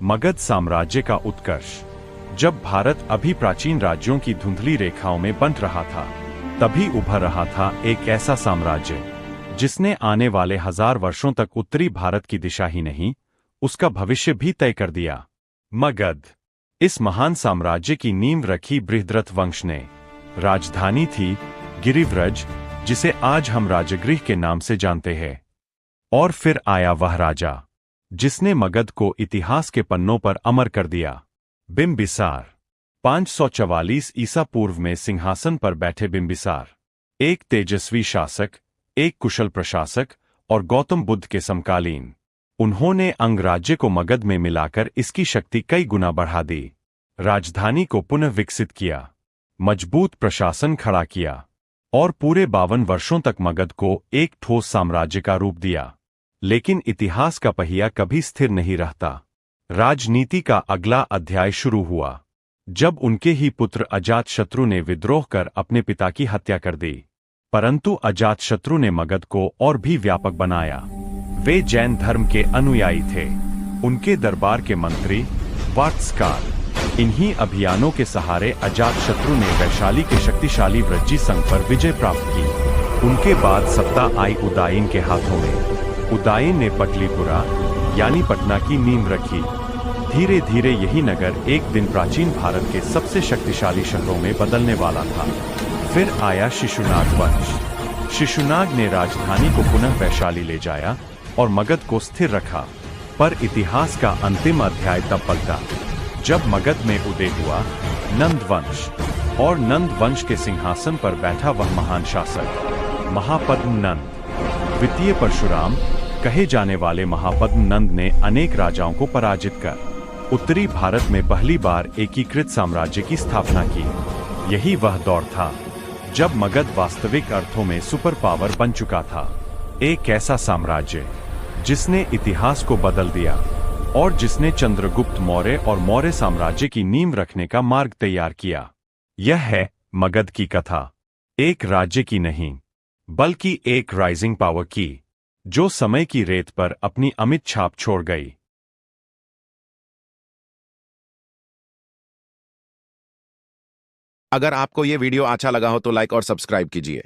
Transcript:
मगध साम्राज्य का उत्कर्ष। जब भारत अभी प्राचीन राज्यों की धुंधली रेखाओं में बंट रहा था, तभी उभर रहा था एक ऐसा साम्राज्य जिसने आने वाले 1000 वर्षों तक उत्तरी भारत की दिशा ही नहीं, उसका भविष्य भी तय कर दिया। मगध। इस महान साम्राज्य की नींव रखी बृहद्रथ वंश ने। राजधानी थी गिरिव्रज, जिसे आज हम राजगृह के नाम से जानते हैं। और फिर आया वह राजा जिसने मगध को इतिहास के पन्नों पर अमर कर दिया, बिंबिसार। 544 ईसा पूर्व में सिंहासन पर बैठे बिंबिसार एक तेजस्वी शासक, एक कुशल प्रशासक और गौतम बुद्ध के समकालीन। उन्होंने अंगराज्य को मगध में मिलाकर इसकी शक्ति कई गुना बढ़ा दी, राजधानी को पुनः विकसित किया, मजबूत प्रशासन खड़ा किया और पूरे 52 वर्षों तक मगध को एक ठोस साम्राज्य का रूप दिया। लेकिन इतिहास का पहिया कभी स्थिर नहीं रहता। राजनीति का अगला अध्याय शुरू हुआ जब उनके ही पुत्र अजातशत्रु ने विद्रोह कर अपने पिता की हत्या कर दी। परंतु अजातशत्रु ने मगध को और भी व्यापक बनाया। वे जैन धर्म के अनुयायी थे। उनके दरबार के मंत्री वात्स्कार। इन्हीं अभियानों के सहारे अजातशत्रु ने वैशाली के शक्तिशाली वृज्जी संघ पर विजय प्राप्त की। उनके बाद सत्ता आई उदायन के हाथों में। उदायन ने पटलिपुरा यानी पटना की नींव रखी। धीरे धीरे यही नगर एक दिन प्राचीन भारत के सबसे शक्तिशाली शहरों में बदलने वाला था। फिर आया शिशुनाग वंश। शिशुनाग ने राजधानी को पुनः वैशाली ले जाया और मगध को स्थिर रखा। पर इतिहास का अंतिम अध्याय तब पलटा जब मगध में उदय हुआ नंद वंश। और नंद वंश के सिंहासन पर बैठा वह महान शासक महापद्म नंद, द्वितीय परशुराम कहे जाने वाले महापद्म नंद ने अनेक राजाओं को पराजित कर उत्तरी भारत में पहली बार एकीकृत साम्राज्य की स्थापना की। यही वह दौर था जब मगध वास्तविक अर्थों में सुपर पावर बन चुका था। एक ऐसा साम्राज्य जिसने इतिहास को बदल दिया और जिसने चंद्रगुप्त मौर्य और मौर्य साम्राज्य की नींव रखने का मार्ग तैयार किया। यह है मगध की कथा, एक राज्य की नहीं बल्कि एक राइजिंग पावर की, जो समय की रेत पर अपनी अमिट छाप छोड़ गई। अगर आपको ये वीडियो अच्छा लगा हो तो लाइक और सब्सक्राइब कीजिए।